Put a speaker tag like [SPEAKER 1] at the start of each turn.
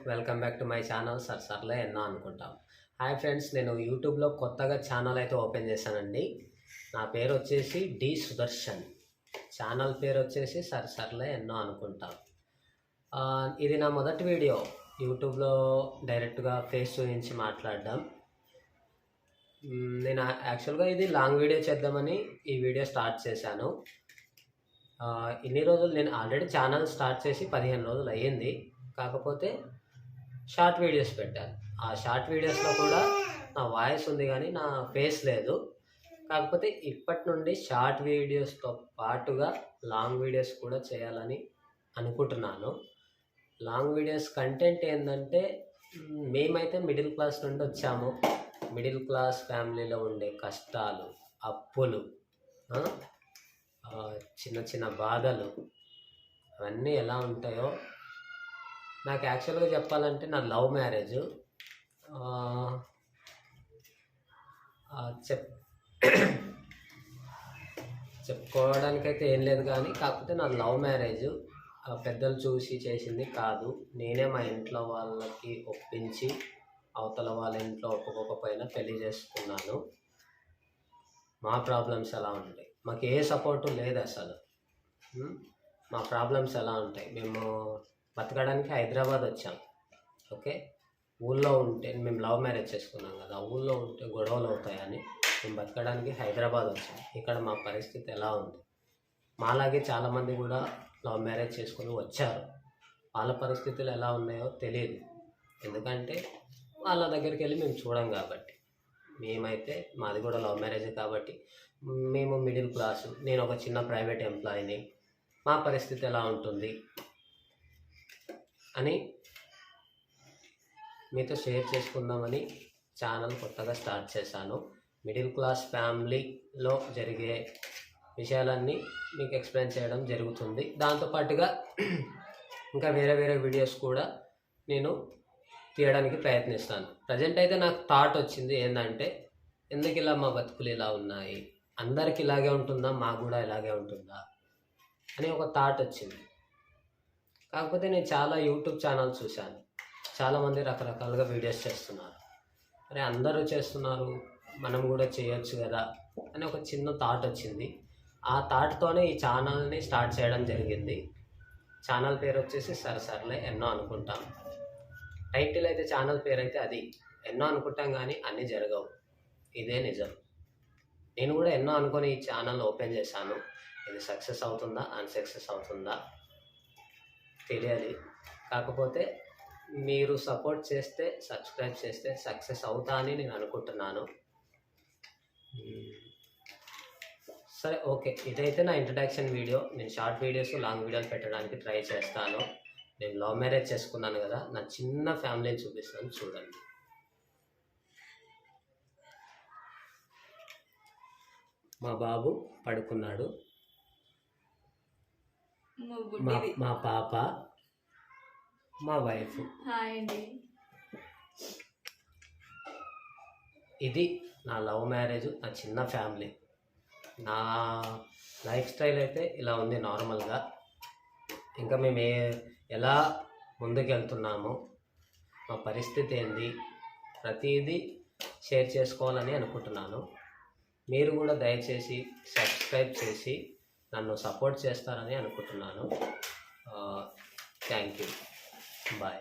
[SPEAKER 1] Welcome back to my channel సర్లే ఎన్నో అనుకుంటాం. హాయ్ ఫ్రెండ్స్, నేను యూట్యూబ్లో కొత్తగా ఛానల్ అయితే ఓపెన్ చేశానండి. నా పేరు వచ్చేసి డి సుదర్శన్. ఛానల్ పేరు వచ్చేసి సర్లే ఎన్నో అనుకుంటాం. ఇది నా మొదటి వీడియో యూట్యూబ్లో డైరెక్ట్గా ఫేస్ చూపించి మాట్లాడడం. నేను యాక్చువల్గా ఇది లాంగ్ వీడియో చేద్దామని ఈ వీడియో స్టార్ట్ చేశాను. ఇన్ని రోజులు నేను ఆల్రెడీ ఛానల్ స్టార్ట్ చేసి 15 రోజులు అయ్యింది. కాకపోతే షార్ట్ వీడియోస్ పెట్టాను. ఆ షార్ట్ వీడియోస్లో కూడా నా వాయిస్ ఉంది కానీ నా ఫేస్ లేదు. కాకపోతే ఇప్పటి నుండి షార్ట్ వీడియోస్తో పాటుగా లాంగ్ వీడియోస్ కూడా చేయాలని అనుకుంటున్నాను. లాంగ్ వీడియోస్ కంటెంట్ ఏంటంటే, మేమైతే మిడిల్ క్లాస్ నుండి వచ్చాము. మిడిల్ క్లాస్ ఫ్యామిలీలో ఉండే కష్టాలు, అప్పులు, చిన్న చిన్న బాధలు అవన్నీ ఎలా ఉంటాయో. నాకు యాక్చువల్గా చెప్పాలంటే నా లవ్ మ్యారేజ్. చెప్పుకోవడానికైతే ఏం లేదు కానీ, కాకపోతే నా లవ్ మ్యారేజ్ పెద్దలు చూసి చేసింది కాదు. నేనే మా ఇంట్లో వాళ్ళకి ఒప్పించి అవతల వాళ్ళ ఇంట్లో ఒప్పుకోకపోయినా పెళ్లి చేసుకున్నాను. మా ప్రాబ్లమ్స్ ఎలా ఉంటాయి, మాకు ఏ సపోర్టు లేదు అసలు. మా ప్రాబ్లమ్స్ ఎలా ఉంటాయి, మేము బతకడానికి హైదరాబాద్ వచ్చాం. ఓకే, ఊళ్ళో ఉంటే మేము లవ్ మ్యారేజ్ చేసుకున్నాం కదా, ఊళ్ళో ఉంటే గొడవలు అవుతాయని మేము బతకడానికి హైదరాబాద్ వచ్చాం. ఇక్కడ మా పరిస్థితి ఎలా ఉంది, మాలాగే చాలామంది కూడా లవ్ మ్యారేజ్ చేసుకుని వచ్చారు. వాళ్ళ పరిస్థితులు ఎలా ఉన్నాయో తెలియదు, ఎందుకంటే వాళ్ళ దగ్గరికి వెళ్ళి మేము చూడం కాబట్టి. మేమైతే మాది కూడా లవ్ మ్యారేజ్ కాబట్టి మేము మిడిల్ క్లాసు, నేను ఒక చిన్న ప్రైవేట్ ఎంప్లాయీని. మా పరిస్థితి ఎలా ఉంటుంది అని మీతో షేర్ చేసుకుందామని ఛానల్ కొత్తగా స్టార్ట్ చేశాను. మిడిల్ క్లాస్ ఫ్యామిలీలో జరిగే విషయాలన్నీ మీకు ఎక్స్ప్లెయిన్ చేయడం జరుగుతుంది. దాంతోపాటుగా ఇంకా వేరే వేరే వీడియోస్ కూడా నేను తీయడానికి ప్రయత్నిస్తాను. ప్రజెంట్ అయితే నాకు థాట్ వచ్చింది ఏంటంటే, ఎందుకు ఇలా మా బతుకులు ఇలా ఉన్నాయి, అందరికి ఇలాగే ఉంటుందా, మాకు కూడా ఇలాగే ఉంటుందా అని ఒక థాట్ వచ్చింది. కాకపోతే నేను చాలా యూట్యూబ్ ఛానల్ చూశాను, చాలామంది రకరకాలుగా వీడియోస్ చేస్తున్నారు. మరి అందరూ చేస్తున్నారు, మనం కూడా చేయొచ్చు కదా అని ఒక చిన్న థాట్ వచ్చింది. ఆ థాట్తోనే ఈ ఛానల్ని స్టార్ట్ చేయడం జరిగింది. ఛానల్ పేరు వచ్చేసి సర్లే ఎన్నో అనుకుంటాం. టైటిల్ అయితే ఛానల్ పేరు అయితే అది. ఎన్నో అనుకుంటాం కానీ అన్నీ జరగవు, ఇదే నిజం. నేను కూడా ఎన్నో అనుకొని ఈ ఛానల్ ఓపెన్ చేశాను. ఇది సక్సెస్ అవుతుందా అన్సక్సెస్ అవుతుందా తెలియాలి. కాకపోతే మీరు సపోర్ట్ చేస్తే, సబ్స్క్రైబ్ చేస్తే సక్సెస్ అవుతా అని నేను అనుకుంటున్నాను. సరే, ఓకే, ఇదైతే నా ఇంట్రడక్షన్ వీడియో. నేను షార్ట్ వీడియోస్, లాంగ్ వీడియోలు పెట్టడానికి ట్రై చేస్తాను. నేను లవ్ మ్యారేజ్ చేసుకున్నాను కదా, నా చిన్న ఫ్యామిలీని చూపిస్తాను, చూడండి. మా బాబు పడుకున్నాడు, మా పాప, మా వైఫ్. ఇది నా లవ్ మ్యారేజ్, నా చిన్న ఫ్యామిలీ. నా లైఫ్ స్టైల్ అయితే ఇలా ఉంది నార్మల్గా. ఇంకా మేము ఎలా ముందుకెళ్తున్నాము, మా పరిస్థితి ఏంది, ప్రతిదీ షేర్ చేసుకోవాలని అనుకుంటున్నాను. మీరు కూడా దయచేసి సబ్స్క్రైబ్ చేసి నన్ను సపోర్ట్ చేస్తారని అనుకుంటున్నాను. Thank you, bye.